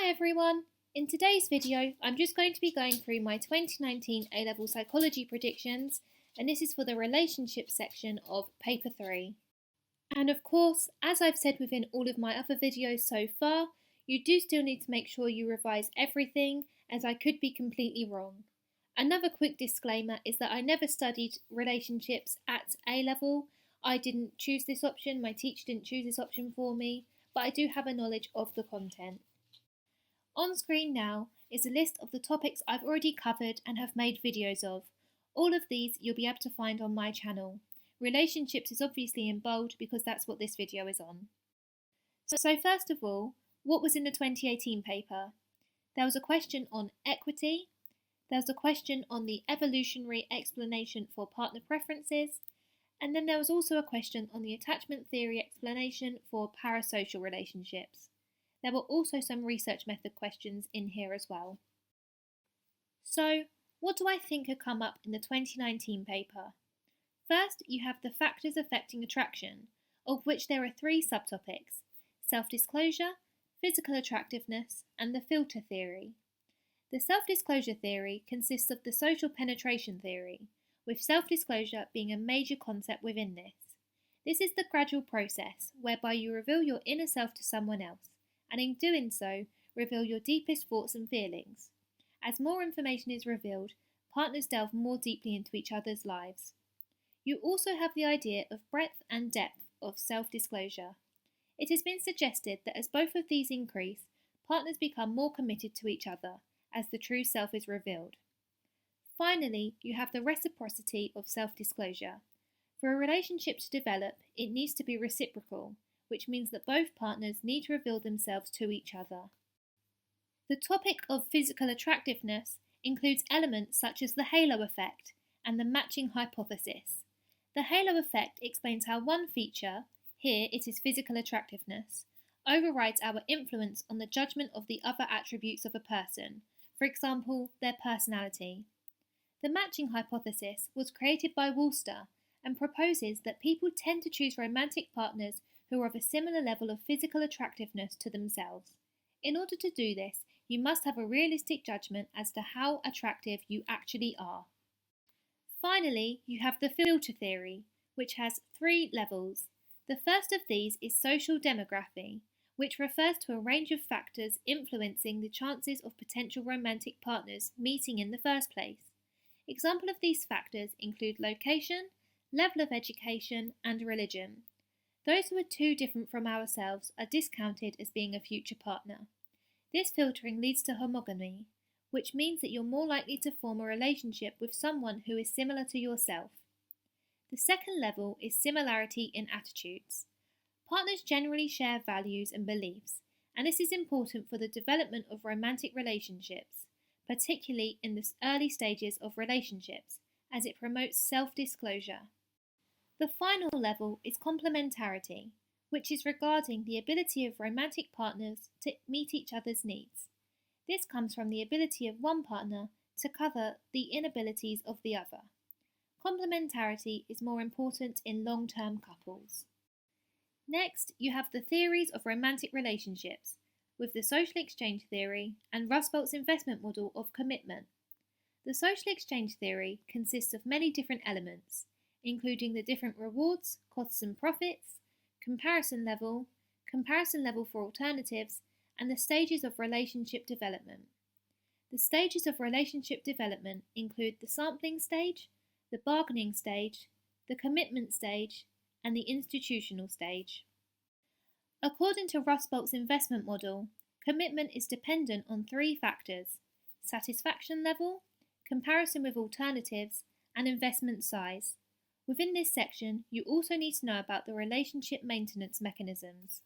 Hi everyone! In today's video, I'm just going to be going through my 2019 A-Level Psychology predictions, and this is for the relationships section of Paper 3. And of course, as I've said within all of my other videos so far, you do still need to make sure you revise everything, as I could be completely wrong. Another quick disclaimer is that I never studied relationships at A-Level. I didn't choose this option, my teacher didn't choose this option for me, but I do have a knowledge of the content. On screen now is a list of the topics I've already covered and have made videos of. All of these you'll be able to find on my channel. Relationships is obviously in bold because that's what this video is on. So first of all, what was in the 2018 paper? There was a question on equity, there was a question on the evolutionary explanation for partner preferences, and then there was also a question on the attachment theory explanation for parasocial relationships. There were also some research method questions in here as well. So, what do I think could come up in the 2019 paper? First, you have the factors affecting attraction, of which there are 3 subtopics: self-disclosure, physical attractiveness, and the filter theory. The self-disclosure theory consists of the social penetration theory, with self-disclosure being a major concept within this. This is the gradual process whereby you reveal your inner self to someone else, and in doing so, reveal your deepest thoughts and feelings. As more information is revealed, partners delve more deeply into each other's lives. You also have the idea of breadth and depth of self-disclosure. It has been suggested that as both of these increase, partners become more committed to each other, as the true self is revealed. Finally, you have the reciprocity of self-disclosure. For a relationship to develop, it needs to be reciprocal, which means that both partners need to reveal themselves to each other. The topic of physical attractiveness includes elements such as the halo effect and the matching hypothesis. The halo effect explains how one feature, here it is physical attractiveness, overrides our influence on the judgment of the other attributes of a person, for example, their personality. The matching hypothesis was created by Worcester and proposes that people tend to choose romantic partners who are of a similar level of physical attractiveness to themselves. In order to do this, you must have a realistic judgment as to how attractive you actually are. Finally, you have the filter theory, which has 3 levels. The first of these is social demography, which refers to a range of factors influencing the chances of potential romantic partners meeting in the first place. Examples of these factors include location, level of education, and religion. Those who are too different from ourselves are discounted as being a future partner. This filtering leads to homogamy, which means that you're more likely to form a relationship with someone who is similar to yourself. The second level is similarity in attitudes. Partners generally share values and beliefs, and this is important for the development of romantic relationships, particularly in the early stages of relationships, as it promotes self-disclosure. The final level is complementarity, which is regarding the ability of romantic partners to meet each other's needs. This comes from the ability of one partner to cover the inabilities of the other. Complementarity is more important in long-term couples. Next, you have the theories of romantic relationships, with the social exchange theory and Rusbult's investment model of commitment. The social exchange theory consists of many different elements, including the different rewards, costs and profits, comparison level for alternatives, and the stages of relationship development. The stages of relationship development include the sampling stage, the bargaining stage, the commitment stage, and the institutional stage. According to Rusbult's investment model, commitment is dependent on 3 factors: satisfaction level, comparison with alternatives, and investment size. Within this section, you also need to know about the relationship maintenance mechanisms.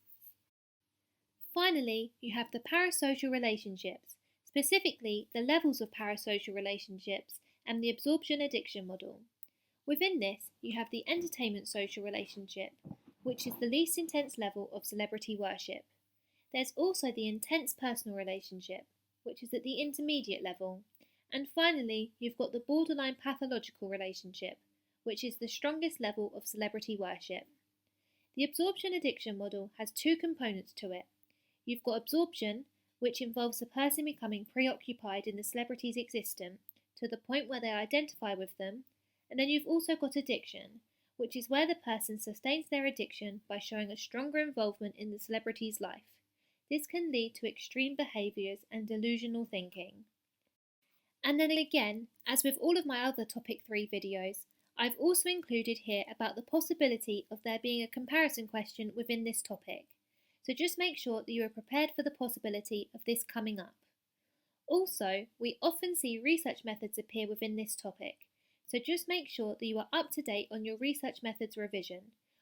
Finally, you have the parasocial relationships, specifically the levels of parasocial relationships and the absorption addiction model. Within this, you have the entertainment social relationship, which is the least intense level of celebrity worship. There's also the intense personal relationship, which is at the intermediate level. And finally, you've got the borderline pathological relationship, which is the strongest level of celebrity worship. The absorption addiction model has 2 components to it. You've got absorption, which involves the person becoming preoccupied in the celebrity's existence to the point where they identify with them. And then you've also got addiction, which is where the person sustains their addiction by showing a stronger involvement in the celebrity's life. This can lead to extreme behaviours and delusional thinking. And then again, as with all of my other topic 3 videos, I've also included here about the possibility of there being a comparison question within this topic. So just make sure that you are prepared for the possibility of this coming up. Also, we often see research methods appear within this topic, so just make sure that you are up to date on your research methods revision,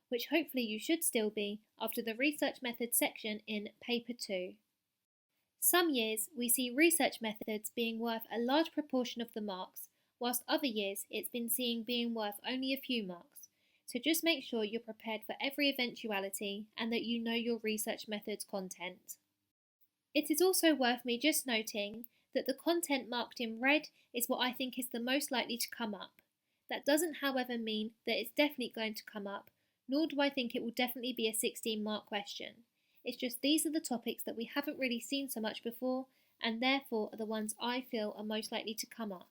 which hopefully you should still be after the research methods section in paper 2. Some years we see research methods being worth a large proportion of the marks, whilst other years it's been seen being worth only a few marks. So just make sure you're prepared for every eventuality and that you know your research methods content. It is also worth me just noting that the content marked in red is what I think is the most likely to come up. That doesn't however mean that it's definitely going to come up, nor do I think it will definitely be a 16-mark question. It's just these are the topics that we haven't really seen so much before and therefore are the ones I feel are most likely to come up.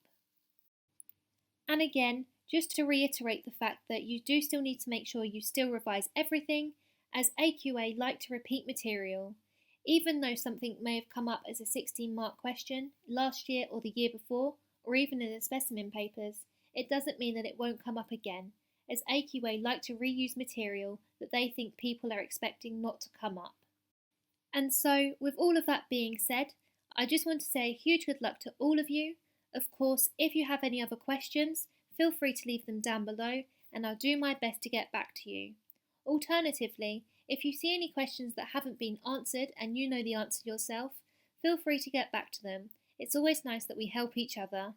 And again, just to reiterate the fact that you do still need to make sure you still revise everything, as AQA like to repeat material. Even though something may have come up as a 16-mark question last year or the year before, or even in the specimen papers, it doesn't mean that it won't come up again, as AQA like to reuse material that they think people are expecting not to come up. And so, with all of that being said, I just want to say a huge good luck to all of you. Of course, if you have any other questions, feel free to leave them down below and I'll do my best to get back to you. Alternatively, if you see any questions that haven't been answered and you know the answer yourself, feel free to get back to them. It's always nice that we help each other.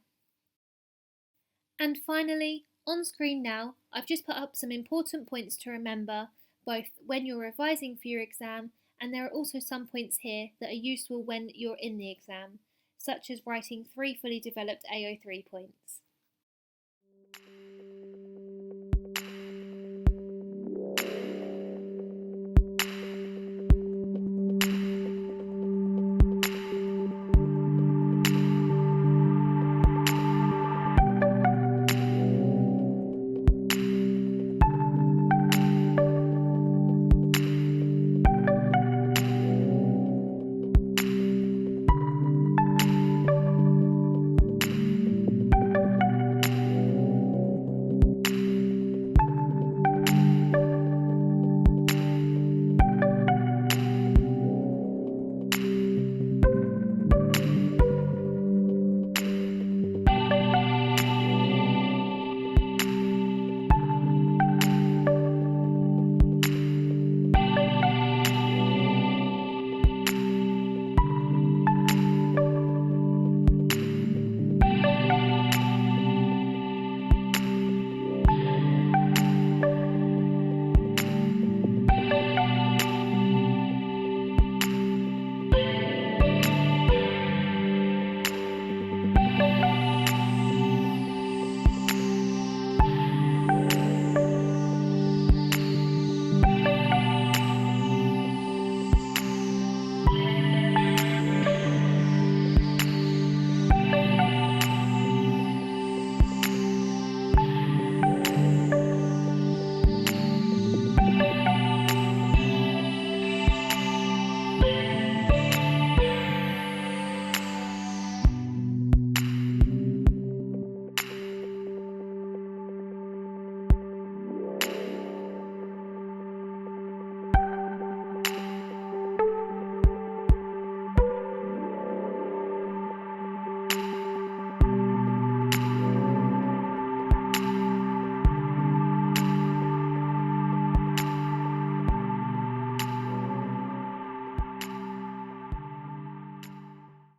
And finally, on screen now, I've just put up some important points to remember, both when you're revising for your exam, and there are also some points here that are useful when you're in the exam, such as writing 3 fully developed AO3 points.